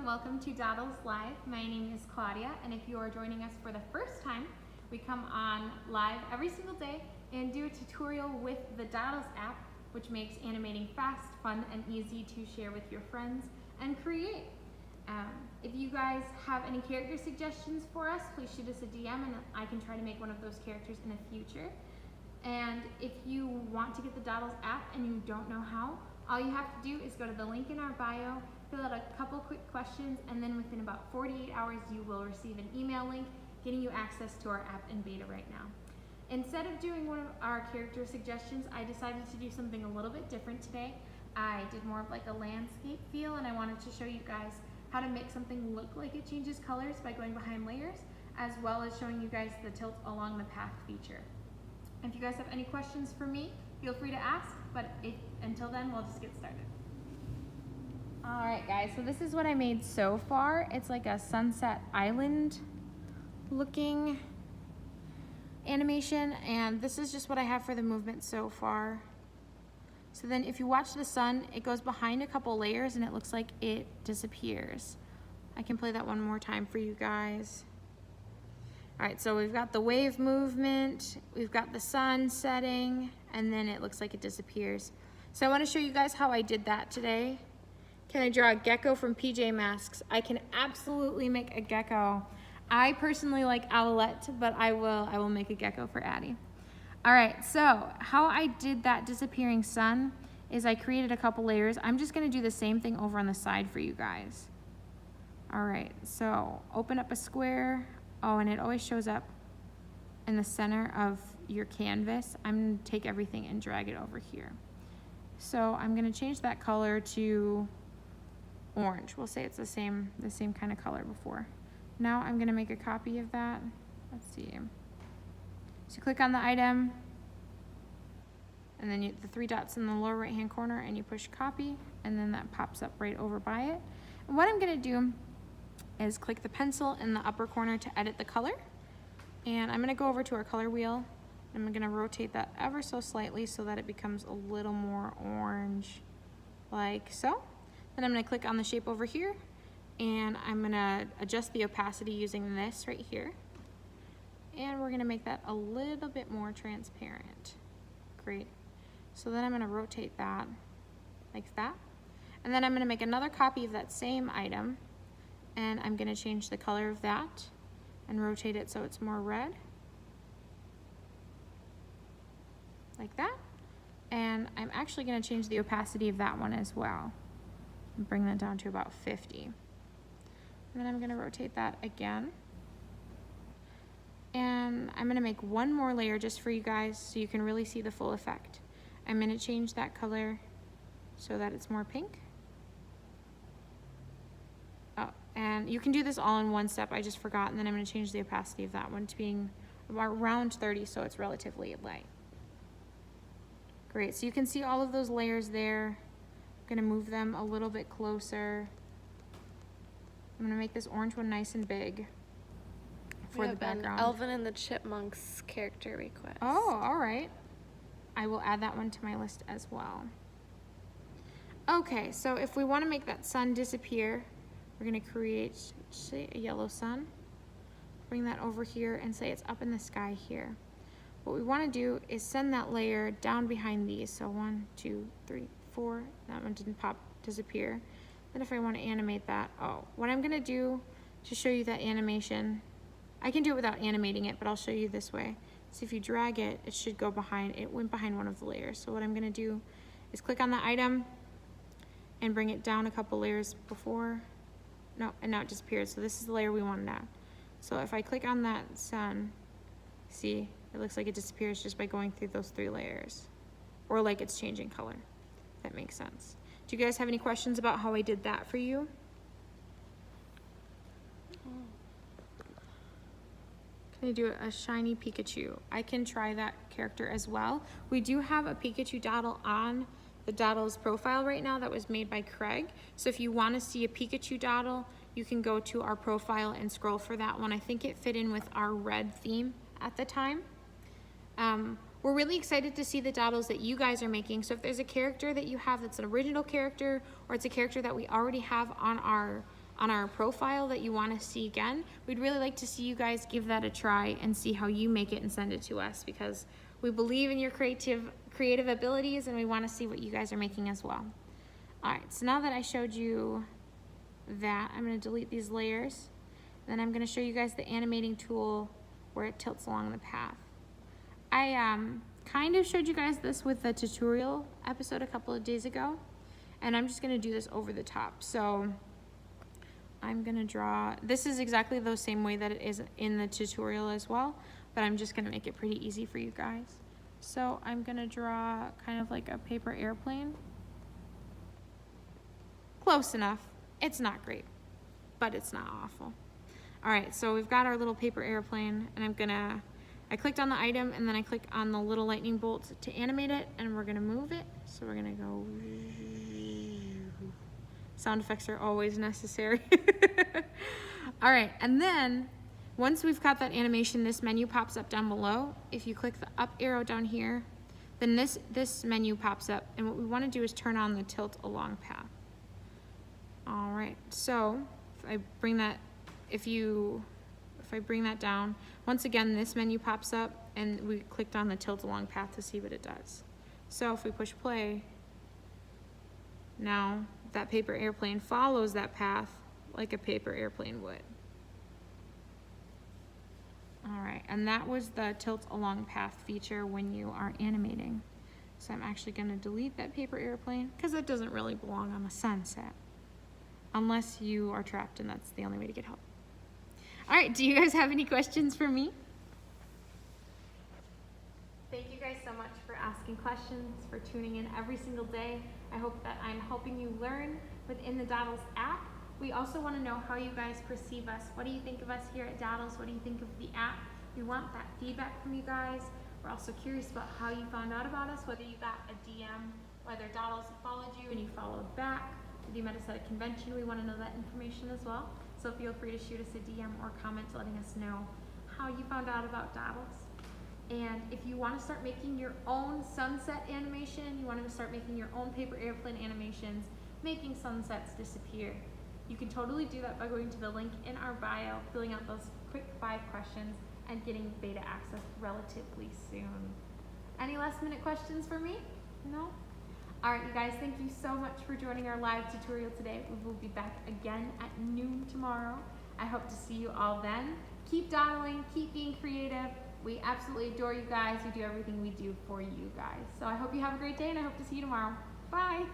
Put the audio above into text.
welcome to dodl.es Live. My name is Claudia, and if you are joining us for the first time, we come on live every single day and do a tutorial with the dodl.es app, which makes animating fast, fun, and easy to share with your friends and create. If you guys have any character suggestions for us, please shoot us a DM and I can try to make one of those characters in the future. And if you want to get the dodl.es app and you don't know how, all you have to do is go to the link in our bio, fill out a couple quick questions, and then within about 48 hours you will receive an email link getting you access to our app in beta right now. Instead of doing one of our character suggestions, I decided to do something a little bit different today. I did more of like a landscape feel, and I wanted to show you guys how to make something look like it changes colors by going behind layers, as well as showing you guys the tilt along the path feature. If you guys have any questions for me, feel free to ask, but until then, we'll just get started. Alright guys, so this is what I made so far. It's like a sunset island looking animation, and this is just what I have for the movement so far. So then if you watch the sun, it goes behind a couple layers and it looks like it disappears. I can play that one more time for you guys. Alright, so we've got the wave movement, we've got the sun setting, and then it looks like it disappears. So I want to show you guys how I did that today. Can I draw a gecko from PJ Masks? I can absolutely make a gecko. I personally like Owlette, but I will make a gecko for Addie. Alright, so how I did that disappearing sun is I created a couple layers. I'm just going to do the same thing over on the side for you guys. Alright, so open up a square. Oh, and it always shows up in the center of your canvas. I'm going to take everything and drag it over here. So I'm going to change that color to orange. We'll say it's the same kind of color before. Now I'm going to make a copy of that. Let's see. So click on the item, and then the three dots in the lower right hand corner, and you push copy, and then that pops up right over by it. And what I'm going to do is click the pencil in the upper corner to edit the color, and I'm going to go over to our color wheel. I'm going to rotate that ever so slightly so that it becomes a little more orange, like so. Then I'm going to click on the shape over here, and I'm going to adjust the opacity using this right here. And we're going to make that a little bit more transparent. Great. So then I'm going to rotate that like that. And then I'm going to make another copy of that same item, and I'm going to change the color of that and rotate it so it's more red. Like that. And I'm actually going to change the opacity of that one as well. Bring that down to about 50. And then I'm going to rotate that again. And I'm going to make one more layer just for you guys so you can really see the full effect. I'm going to change that color so that it's more pink. Oh, and you can do this all in one step. I just forgot. And then I'm going to change the opacity of that one to being around 30 so it's relatively light. Great. So you can see all of those layers there. I'm going to move them a little bit closer. I'm going to make this orange one nice and big for the background. Alvin and the Chipmunks character request. Oh, all right. I will add that one to my list as well. Okay, so if we want to make that sun disappear, we're going to create, say, a yellow sun. Bring that over here and say it's up in the sky here. What we want to do is send that layer down behind these. So 1, 2, 3, 4. That one didn't disappear. Then if I want to animate that, what I'm going to do to show you that animation, I can do it without animating it, but I'll show you this way. So if you drag it, it should go behind, it went behind one of the layers. So what I'm going to do is click on the item and bring it down a couple layers before. No, and now it disappeared. So this is the layer we want now. So if I click on that sun, see, it looks like it disappears just by going through those 3 layers. Or like it's changing color, if that makes sense. Do you guys have any questions about how I did that for you? Can I do a shiny Pikachu? I can try that character as well. We do have a Pikachu dodl on the dodl.es profile right now that was made by Craig. So if you want to see a Pikachu dodl, you can go to our profile and scroll for that one. I think it fit in with our red theme at the time. We're really excited to see the dodls that you guys are making. So if there's a character that you have that's an original character, or it's a character that we already have on our on our profile that you want to see again, we'd really like to see you guys give that a try and see how you make it and send it to us, because we believe in your creative abilities and we want to see what you guys are making as well. All right, so now that I showed you that, I'm going to delete these layers. Then I'm going to show you guys the animating tool where it tilts along the path. I kind of showed you guys this with the tutorial episode a couple of days ago, and I'm just going to do this over the top. So I'm going to draw, this is exactly the same way that it is in the tutorial as well, but I'm just going to make it pretty easy for you guys. So I'm going to draw kind of like a paper airplane. Close enough. It's not great, but it's not awful. All right, so we've got our little paper airplane, and I clicked on the item, and then I click on the little lightning bolt to animate it, and we're gonna move it. So we're gonna go, sound effects are always necessary. All right, and then once we've got that animation, this menu pops up down below. If you click the up arrow down here, then this menu pops up, and what we wanna do is turn on the tilt along path. All right, so if I bring that down, once again, this menu pops up, and we clicked on the tilt along path to see what it does. So if we push play, now that paper airplane follows that path like a paper airplane would. All right, and that was the tilt along path feature when you are animating. So I'm actually gonna delete that paper airplane because it doesn't really belong on the sunset, unless you are trapped and that's the only way to get help. All right, do you guys have any questions for me? Thank you guys so much for asking questions, for tuning in every single day. I hope that I'm helping you learn within the dodls app. We also want to know how you guys perceive us. What do you think of us here at dodls? What do you think of the app? We want that feedback from you guys. We're also curious about how you found out about us, whether you got a DM, whether dodls followed you and you followed back. If you met us at a convention, we want to know that information as well. So feel free to shoot us a DM or comment letting us know how you found out about dodls. And if you want to start making your own sunset animation, you want to start making your own paper airplane animations, making sunsets disappear, you can totally do that by going to the link in our bio, filling out those quick 5 questions, and getting beta access relatively soon. Any last minute questions for me? No? All right, you guys, thank you so much for joining our live tutorial today. We will be back again at noon tomorrow. I hope to see you all then. Keep dodling, keep being creative. We absolutely adore you guys. We do everything we do for you guys. So I hope you have a great day, and I hope to see you tomorrow. Bye.